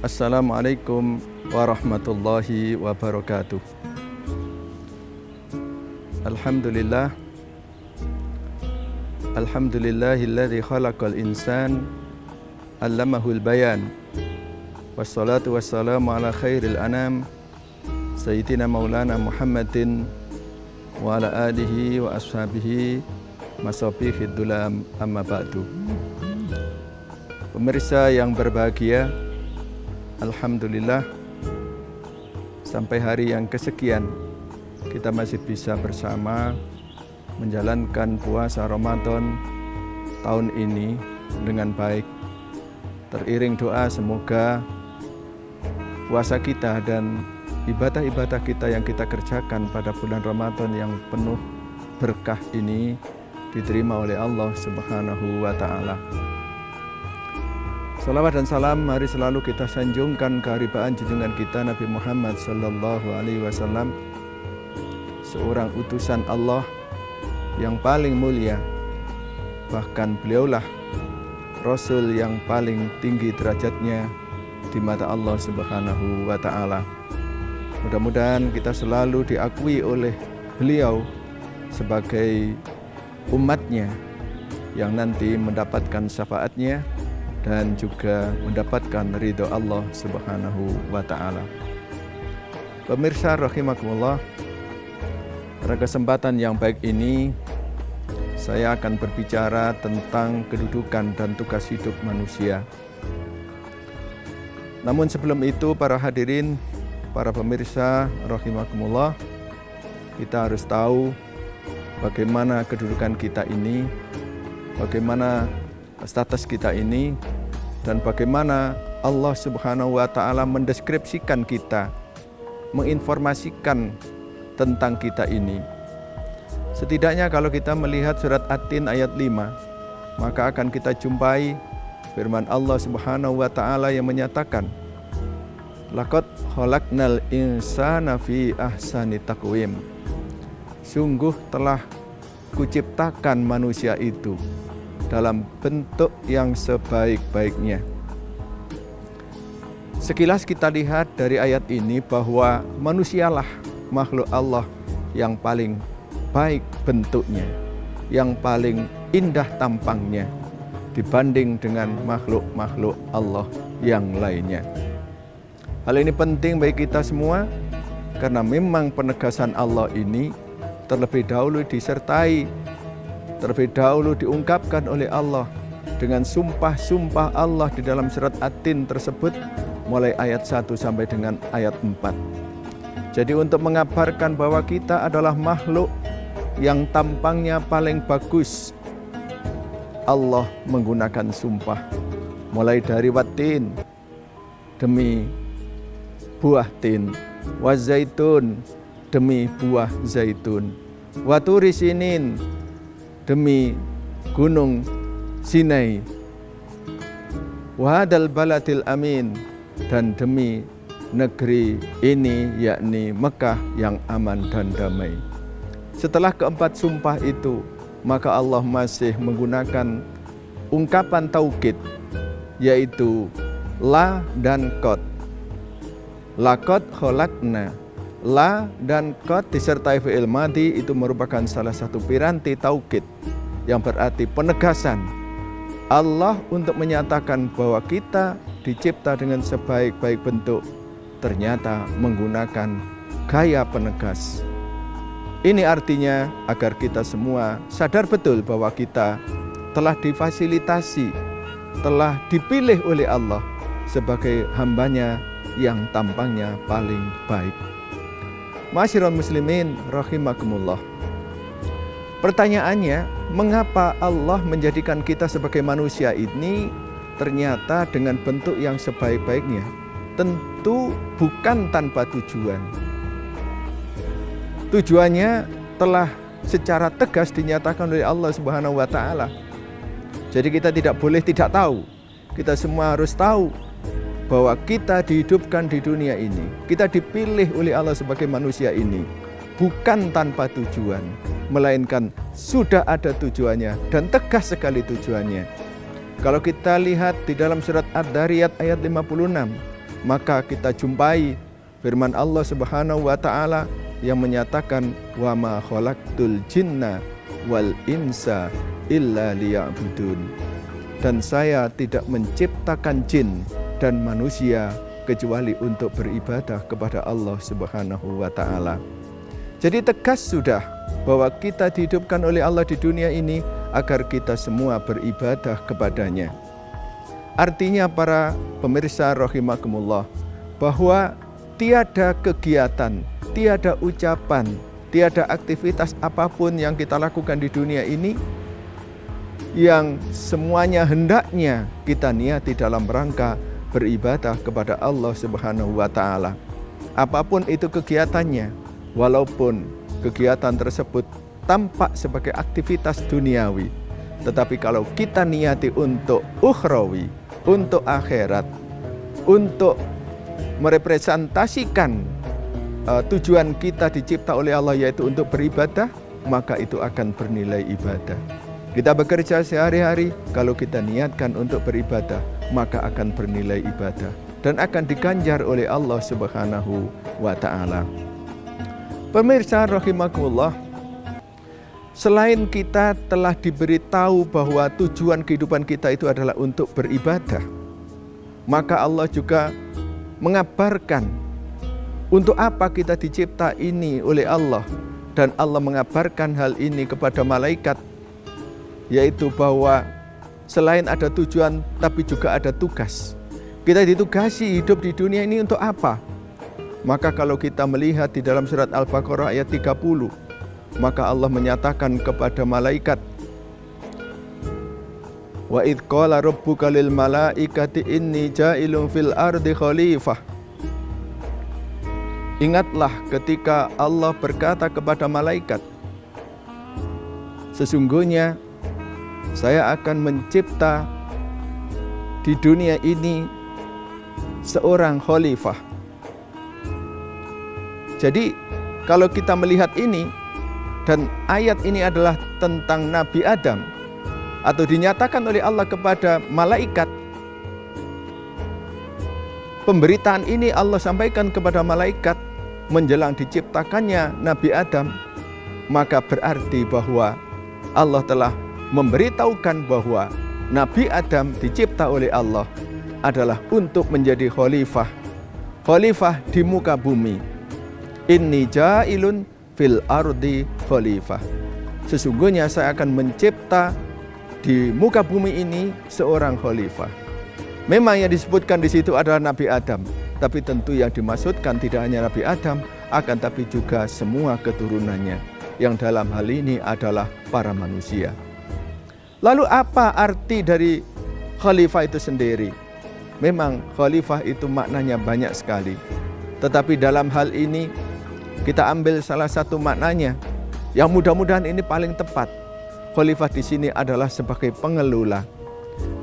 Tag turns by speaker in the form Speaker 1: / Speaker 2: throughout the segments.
Speaker 1: Assalamualaikum warahmatullahi wabarakatuh. Alhamdulillah. Alhamdulillahilladzi khalaqal insan allamahul bayan. Wassalatu wassalamu ala khairil anam sayyidina maulana Muhammadin wa ala alihi wa ashabihi masabihid dulam amma ba'du. Pemirsa yang berbahagia, alhamdulillah sampai hari yang kesekian kita masih bisa bersama menjalankan puasa Ramadan tahun ini dengan baik. Teriring doa semoga puasa kita dan ibadah-ibadah kita yang kita kerjakan pada bulan Ramadan yang penuh berkah ini diterima oleh Allah Subhanahu wa ta'ala. Salawat dan salam mari selalu kita sanjungkan keharibaan junjungan kita Nabi Muhammad sallallahu alaihi wasallam, seorang utusan Allah yang paling mulia. Bahkan beliaulah Rasul yang paling tinggi derajatnya di mata Allah Subhanahu wa ta'ala. Mudah-mudahan kita selalu diakui oleh beliau sebagai umatnya yang nanti mendapatkan syafaatnya dan juga mendapatkan ridho Allah Subhanahu wa ta'ala. Pemirsa rahimakumullah, pada kesempatan yang baik ini saya akan berbicara tentang kedudukan dan tugas hidup manusia. Namun sebelum itu, para hadirin, para pemirsa rahimakumullah, kita harus tahu bagaimana kedudukan kita ini, bagaimana status kita ini, dan bagaimana Allah Subhanahu wa ta'ala mendeskripsikan kita, menginformasikan tentang kita ini. Setidaknya kalau kita melihat surat At-Tin ayat 5, maka akan kita jumpai firman Allah Subhanahu wa ta'ala yang menyatakan, laqad khalaqnal insana fi ahsani taqwim. Sungguh telah kuciptakan manusia itu dalam bentuk yang sebaik-baiknya. Sekilas kita lihat dari ayat ini bahwa manusialah makhluk Allah yang paling baik bentuknya, yang paling indah tampangnya dibanding dengan makhluk-makhluk Allah yang lainnya. Hal ini penting bagi kita semua karena memang penegasan Allah ini terlebih dahulu diungkapkan oleh Allah dengan sumpah-sumpah Allah di dalam surat At-Tin tersebut mulai ayat 1 sampai dengan ayat 4. Jadi untuk mengabarkan bahwa kita adalah makhluk yang tampangnya paling bagus, Allah menggunakan sumpah mulai dari Wat-Tin, demi buah tin, Wazaitun, demi buah zaitun, Waturi Sinin, demi gunung Sinai, Wahadal baladil amin, dan demi negeri ini yakni Mekah yang aman dan damai. Setelah keempat sumpah itu, maka Allah masih menggunakan ungkapan taukid, yaitu la dan qad. Laqad khalaqna. La dan qad disertai fi'il madhi itu merupakan salah satu piranti taukid yang berarti penegasan Allah untuk menyatakan bahwa kita dicipta dengan sebaik-baik bentuk, ternyata menggunakan gaya penegas. Ini artinya agar kita semua sadar betul bahwa kita telah difasilitasi, telah dipilih oleh Allah sebagai hambanya yang tampangnya paling baik. Ma'asyiral muslimin rahimakumullah. Pertanyaannya, mengapa Allah menjadikan kita sebagai manusia ini ternyata dengan bentuk yang sebaik-baiknya? Tentu bukan tanpa tujuan. Tujuannya telah secara tegas dinyatakan oleh Allah Subhanahu wa ta'ala. Jadi kita tidak boleh tidak tahu. Kita semua harus tahu bahwa kita dihidupkan di dunia ini, kita dipilih oleh Allah sebagai manusia ini bukan tanpa tujuan, melainkan sudah ada tujuannya dan tegas sekali tujuannya. Kalau kita lihat di dalam surat Ad-Dariyat ayat 56, maka kita jumpai firman Allah Subhanahu wa taala yang menyatakan wa ma khalaqtul jinna wal insa illa liya'budun. Dan saya tidak menciptakan jin dan manusia kecuali untuk beribadah kepada Allah Subhanahu wa taala. Jadi tegas sudah bahwa kita dihidupkan oleh Allah di dunia ini agar kita semua beribadah kepadanya. Artinya para pemirsa rahimakumullah, bahwa tiada kegiatan, tiada ucapan, tiada aktivitas apapun yang kita lakukan di dunia ini yang semuanya hendaknya kita niati dalam rangka beribadah kepada Allah Subhanahu wa taala. Apapun itu kegiatannya, walaupun kegiatan tersebut tampak sebagai aktivitas duniawi, tetapi kalau kita niati untuk ukhrawi, untuk akhirat, untuk merepresentasikan tujuan kita dicipta oleh Allah yaitu untuk beribadah, maka itu akan bernilai ibadah. Kita bekerja sehari-hari, kalau kita niatkan untuk beribadah, maka akan bernilai ibadah dan akan diganjar oleh Allah Subhanahu wa taala. Pemirsa rahimakumullah, selain kita telah diberitahu bahwa tujuan kehidupan kita itu adalah untuk beribadah, maka Allah juga mengabarkan untuk apa kita dicipta ini oleh Allah, dan Allah mengabarkan hal ini kepada malaikat, yaitu bahwa selain ada tujuan tapi juga ada tugas. Kita ditugasi hidup di dunia ini untuk apa? Maka kalau kita melihat di dalam surat Al-Baqarah ayat 30, maka Allah menyatakan kepada malaikat, wa idh qala rabbuka lil malaikati inni ja'ilun fil ardi khalifah. Ingatlah ketika Allah berkata kepada malaikat, sesungguhnya saya akan mencipta di dunia ini seorang khalifah. Jadi kalau kita melihat ini, dan ayat ini adalah tentang Nabi Adam, atau dinyatakan oleh Allah kepada malaikat, pemberitaan ini Allah sampaikan kepada malaikat menjelang diciptakannya Nabi Adam, maka berarti bahwa Allah telah memberitahukan bahwa Nabi Adam dicipta oleh Allah adalah untuk menjadi khalifah, khalifah di muka bumi. Inni ja'ilun fil ardi khalifah. Sesungguhnya saya akan mencipta di muka bumi ini seorang khalifah. Memang yang disebutkan di situ adalah Nabi Adam, tapi tentu yang dimaksudkan tidak hanya Nabi Adam, akan tapi juga semua keturunannya, yang dalam hal ini adalah para manusia. Lalu apa arti dari khalifah itu sendiri? Memang khalifah itu maknanya banyak sekali, tetapi dalam hal ini kita ambil salah satu maknanya yang mudah-mudahan ini paling tepat. Khalifah di sini adalah sebagai pengelola.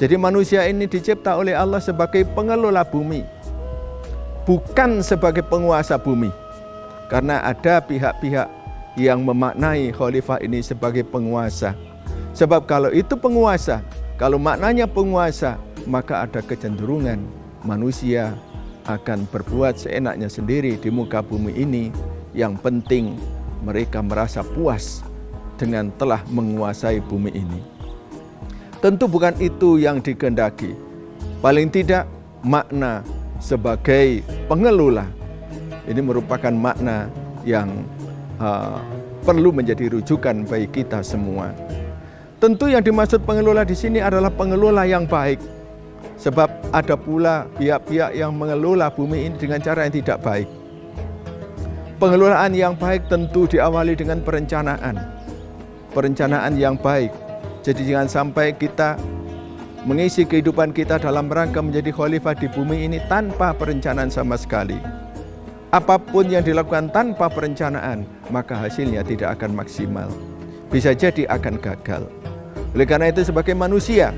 Speaker 1: Jadi manusia ini dicipta oleh Allah sebagai pengelola bumi, bukan sebagai penguasa bumi. Karena ada pihak-pihak yang memaknai khalifah ini sebagai penguasa. Sebab kalau itu penguasa, kalau maknanya penguasa, maka ada kecenderungan manusia akan berbuat seenaknya sendiri di muka bumi ini. Yang penting mereka merasa puas dengan telah menguasai bumi ini. Tentu bukan itu yang dikehendaki. Paling tidak makna sebagai pengelola ini merupakan makna yang perlu menjadi rujukan bagi kita semua. Tentu yang dimaksud pengelola di sini adalah pengelola yang baik. Sebab ada pula pihak-pihak yang mengelola bumi ini dengan cara yang tidak baik. Pengelolaan yang baik tentu diawali dengan perencanaan. Perencanaan yang baik. Jadi jangan sampai kita mengisi kehidupan kita dalam rangka menjadi khalifah di bumi ini tanpa perencanaan sama sekali. Apapun yang dilakukan tanpa perencanaan, maka hasilnya tidak akan maksimal. Bisa jadi akan gagal. Oleh karena itu sebagai manusia,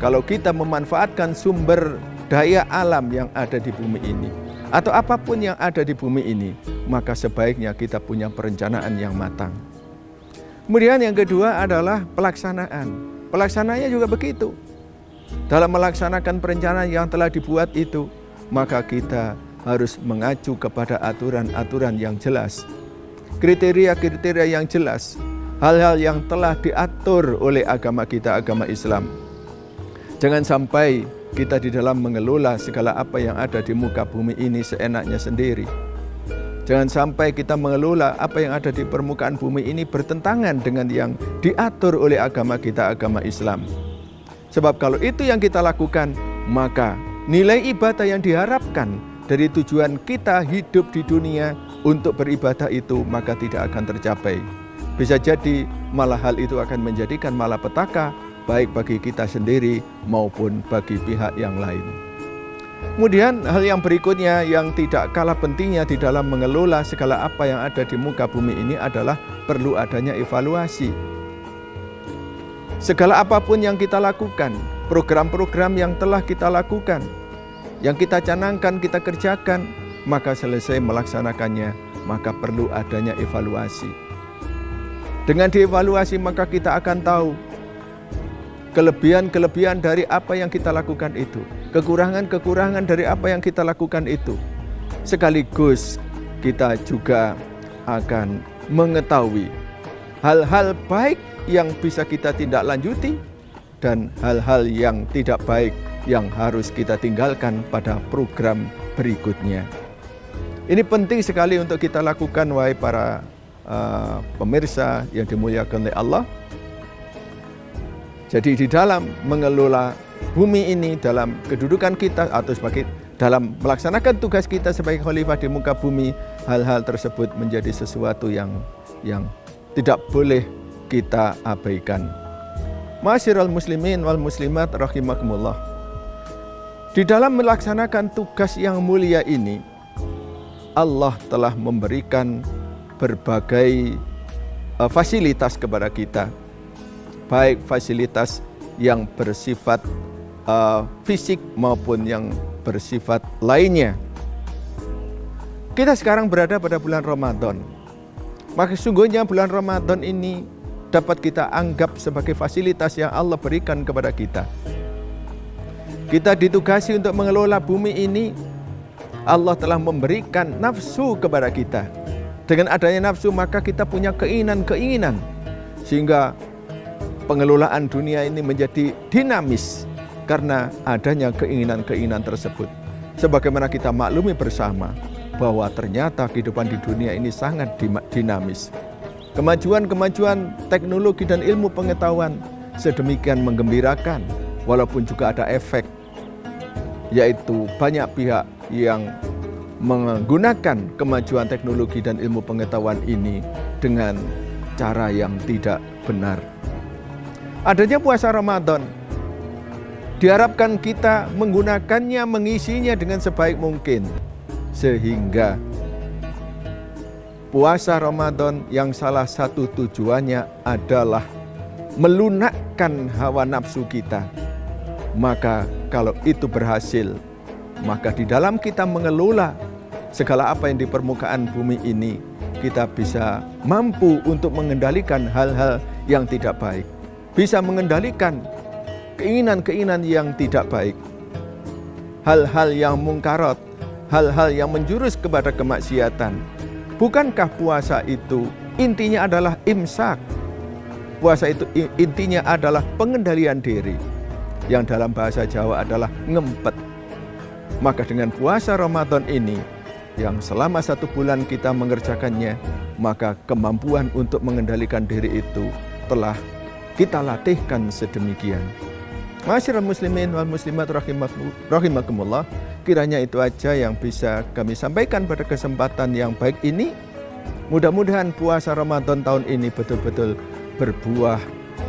Speaker 1: kalau kita memanfaatkan sumber daya alam yang ada di bumi ini, atau apapun yang ada di bumi ini, maka sebaiknya kita punya perencanaan yang matang. Kemudian yang kedua adalah pelaksanaan. Pelaksanaannya juga begitu. Dalam melaksanakan perencanaan yang telah dibuat itu, maka kita harus mengacu kepada aturan-aturan yang jelas, kriteria-kriteria yang jelas, hal-hal yang telah diatur oleh agama kita, agama Islam. Jangan sampai kita di dalam mengelola segala apa yang ada di muka bumi ini seenaknya sendiri. Jangan sampai kita mengelola apa yang ada di permukaan bumi ini bertentangan dengan yang diatur oleh agama kita, agama Islam. Sebab kalau itu yang kita lakukan, maka nilai ibadah yang diharapkan dari tujuan kita hidup di dunia untuk beribadah itu maka tidak akan tercapai. Bisa jadi malah hal itu akan menjadikan malapetaka baik bagi kita sendiri maupun bagi pihak yang lain. Kemudian hal yang berikutnya yang tidak kalah pentingnya di dalam mengelola segala apa yang ada di muka bumi ini adalah perlu adanya evaluasi. Segala apapun yang kita lakukan, program-program yang telah kita lakukan, yang kita canangkan, kita kerjakan, maka selesai melaksanakannya, maka perlu adanya evaluasi. Dengan dievaluasi maka kita akan tahu kelebihan-kelebihan dari apa yang kita lakukan itu, kekurangan-kekurangan dari apa yang kita lakukan itu. Sekaligus kita juga akan mengetahui hal-hal baik yang bisa kita tindak lanjuti dan hal-hal yang tidak baik yang harus kita tinggalkan pada program berikutnya. Ini penting sekali untuk kita lakukan, wahai para pemirsa yang dimuliakan oleh Allah. Jadi di dalam mengelola bumi ini, dalam kedudukan kita atau sebagai dalam melaksanakan tugas kita sebagai khalifah di muka bumi, hal-hal tersebut menjadi sesuatu yang tidak boleh kita abaikan. Ma'asyiral muslimin wal muslimat rahimakumullah. Di dalam melaksanakan tugas yang mulia ini, Allah telah memberikan berbagai fasilitas kepada kita, baik fasilitas yang bersifat fisik maupun yang bersifat lainnya. Kita sekarang berada pada bulan Ramadan, maka sungguhnya bulan Ramadan ini dapat kita anggap sebagai fasilitas yang Allah berikan kepada kita. Kita ditugasi untuk mengelola bumi ini. Allah telah memberikan nafsu kepada kita. Dengan adanya nafsu maka kita punya keinginan-keinginan, sehingga pengelolaan dunia ini menjadi dinamis karena adanya keinginan-keinginan tersebut. Sebagaimana kita maklumi bersama bahwa ternyata kehidupan di dunia ini sangat dinamis. Kemajuan-kemajuan teknologi dan ilmu pengetahuan sedemikian menggembirakan, walaupun juga ada efek, yaitu banyak pihak yang menggunakan kemajuan teknologi dan ilmu pengetahuan ini dengan cara yang tidak benar. Adanya puasa Ramadan, diharapkan kita menggunakannya, mengisinya dengan sebaik mungkin, sehingga puasa Ramadan yang salah satu tujuannya adalah melunakkan hawa nafsu kita. Maka kalau itu berhasil, maka di dalam kita mengelola segala apa yang di permukaan bumi ini, kita bisa mampu untuk mengendalikan hal-hal yang tidak baik, bisa mengendalikan keinginan-keinginan yang tidak baik, hal-hal yang mungkarat, hal-hal yang menjurus kepada kemaksiatan. Bukankah puasa itu intinya adalah imsak? Puasa itu intinya adalah pengendalian diri, yang dalam bahasa Jawa adalah ngempet. Maka dengan puasa Ramadan ini, yang selama 1 bulan kita mengerjakannya, maka kemampuan untuk mengendalikan diri itu telah kita latihkan sedemikian. Ma'asyiral muslimin wal muslimat rahimakumullah, kiranya itu aja yang bisa kami sampaikan pada kesempatan yang baik ini. Mudah-mudahan puasa Ramadan tahun ini betul-betul berbuah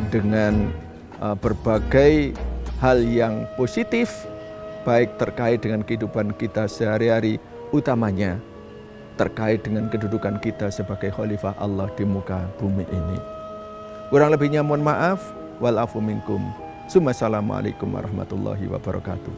Speaker 1: dengan berbagai hal yang positif, baik terkait dengan kehidupan kita sehari-hari, utamanya terkait dengan kedudukan kita sebagai khalifah Allah di muka bumi ini. Kurang lebihnya mohon maaf. Wal afu minkum. Assalamualaikum warahmatullahi wabarakatuh.